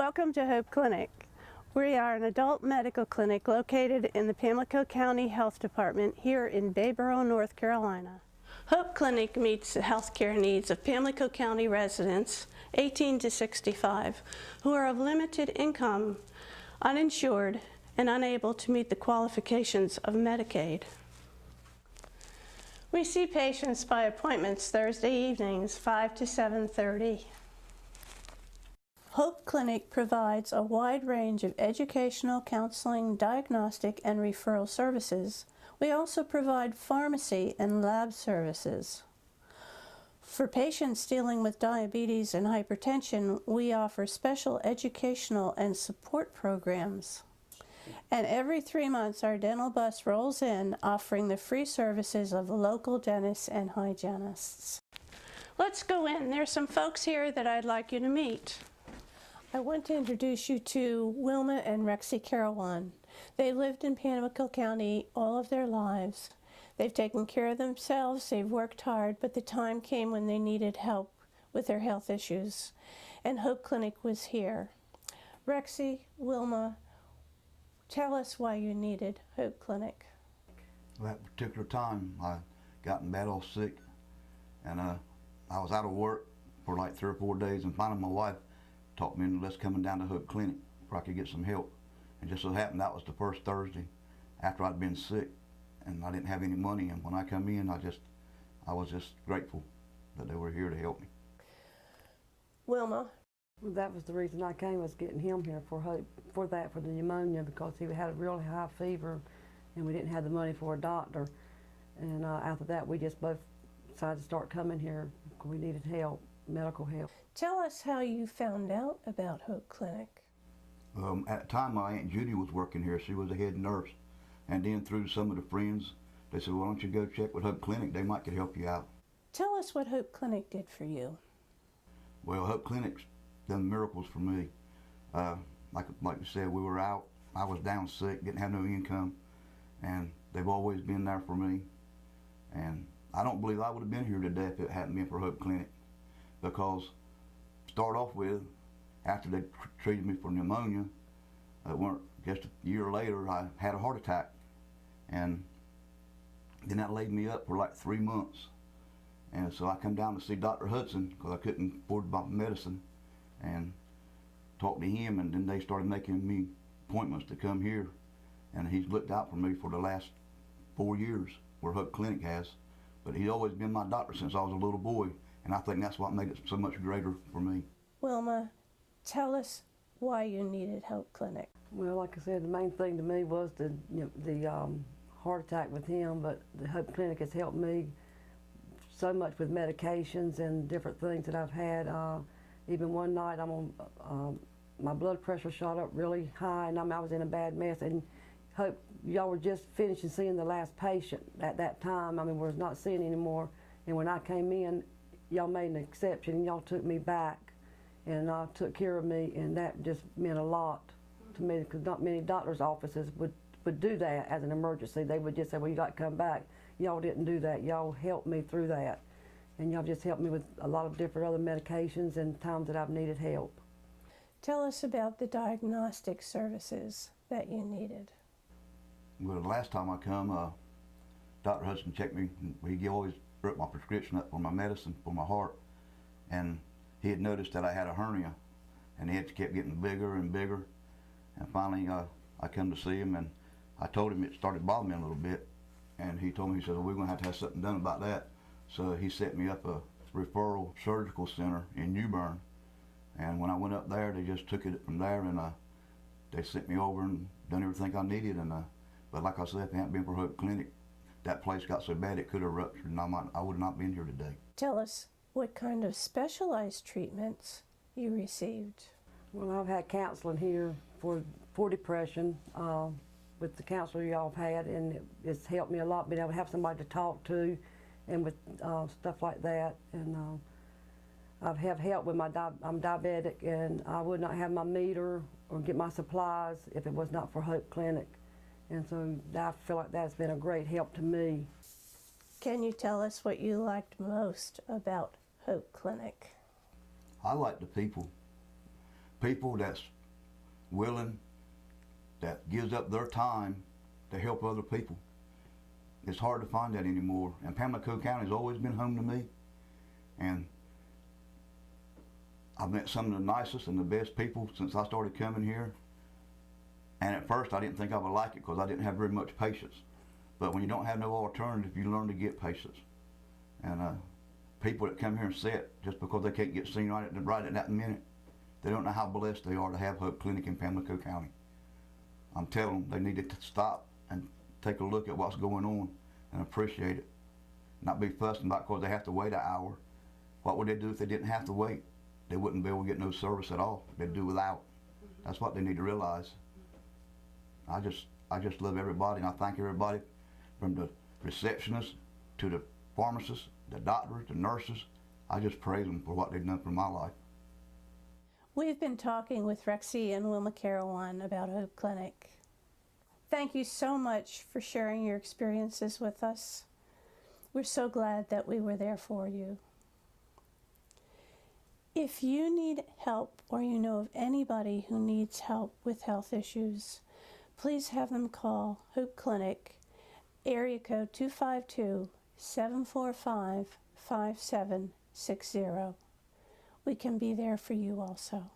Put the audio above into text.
Welcome to Hope Clinic. We are an adult medical clinic located in the Pamlico County Health Department here in Bayboro, North Carolina. Hope Clinic meets the healthcare needs of Pamlico County residents 18 to 65 who are of limited income, uninsured, and unable to meet the qualifications of Medicaid. We see patients by appointments Thursday evenings 5 to 7:30. Hope Clinic provides a wide range of educational, counseling, diagnostic, and referral services. We also provide pharmacy and lab services. For patients dealing with diabetes and hypertension, we offer special educational and support programs. And every 3 months, our dental bus rolls in, offering the free services of local dentists and hygienists. Let's go in. There's some folks here that I'd like you to meet. I want to introduce you to Wilma and Rexy Caraway. They lived in Pamlico County all of their lives. They've taken care of themselves, they've worked hard, but the time came when they needed help with their health issues, and Hope Clinic was here. Rexy, Wilma, tell us why you needed Hope Clinic. That particular time, I got in bad old sick, and I was out of work for like 3 or 4 days, and finally my wife talked me into coming down to Hope Clinic where I could get some help. And just so happened that was the first Thursday after I'd been sick, and I didn't have any money. And when I come in, I was just grateful that they were here to help me. Wilma. Well, that was the reason I came, was getting him here for the pneumonia, because he had a really high fever, and we didn't have the money for a doctor. And after that, we just both decided to start coming here because we needed help, medical help. Tell us how you found out about Hope Clinic. At the time, my Aunt Judy was working here. She was the head nurse. And then through some of the friends, they said, why don't you go check with Hope Clinic? They might could help you out. Tell us what Hope Clinic did for you. Well, Hope Clinic's done miracles for me. Like you said, we were out. I was down sick, didn't have no income. And they've always been there for me. And I don't believe I would have been here today if it hadn't been for Hope Clinic. Because start off with, after they treated me for pneumonia, just a year later I had a heart attack, and then that laid me up for like 3 months. And so I come down to see Dr. Hudson because I couldn't afford my medicine, and talked to him, and then they started making me appointments to come here, and he's looked out for me for the last 4 years where Hope Clinic has. But he's always been my doctor since I was a little boy, and I think that's what made it so much greater for me. Wilma, tell us why you needed Hope Clinic. Well, like I said, the main thing to me was the heart attack with him, but the Hope Clinic has helped me so much with medications and different things that I've had. Even one night, my blood pressure shot up really high, and I was in a bad mess. And Hope, y'all were just finishing seeing the last patient at that time. I mean, we was not seeing anymore. And when I came in, y'all made an exception, and y'all took me back and took care of me, and that just meant a lot to me, because not many doctors' offices would do that as an emergency. They would just say, well, you got to come back. Y'all didn't do that. Y'all helped me through that, and y'all just helped me with a lot of different other medications and times that I've needed help. Tell us about the diagnostic services that you needed. Well, the last time I come, Dr. Hudson checked me. He always wrote my prescription up for my medicine for my heart, and he had noticed that I had a hernia, and the itch kept getting bigger and bigger. And finally, I come to see him, and I told him it started bothering me a little bit, and he told me, he said, well, we're going to have something done about that. So he set me up a referral surgical center in New Bern, and when I went up there, they just took it from there, and they sent me over and done everything I needed. And but like I said, if it hadn't been for Hope Clinic, that place got so bad it could have ruptured, and I would not been here today. Tell us what kind of specialized treatments you received. Well, I've had counseling here for depression with the counselor y'all have had, and it's helped me a lot, being able to have somebody to talk to, and with stuff like that. And I've had help with I'm diabetic, and I would not have my meter or get my supplies if it was not for Hope Clinic. And so I feel like that's been a great help to me. Can you tell us what you liked most about Hope Clinic? I like the people. people that's willing, that gives up their time to help other people. It's hard to find that anymore. And Pamlico County has always been home to me. And I've met some of the nicest and the best people since I started coming here. And at first I didn't think I would like it because I didn't have very much patience. But when you don't have no alternative, you learn to get patience. And people that come here and sit just because they can't get seen right at that minute, they don't know how blessed they are to have Hope Clinic in Pamlico County. I'm telling them they need to stop and take a look at what's going on and appreciate it. Not be fussing about because they have to wait an hour. What would they do if they didn't have to wait? They wouldn't be able to get no service at all. They'd do without. That's what they need to realize. I just love everybody, and I thank everybody from the receptionist to the pharmacists, the doctors, the nurses. I just praise them for what they've done for my life. We've been talking with Rexy and Wilma Caraway about Hope Clinic. Thank you so much for sharing your experiences with us. We're so glad that we were there for you. If you need help or you know of anybody who needs help with health issues, please have them call Hope Clinic, area code 252-745-5760. We can be there for you also.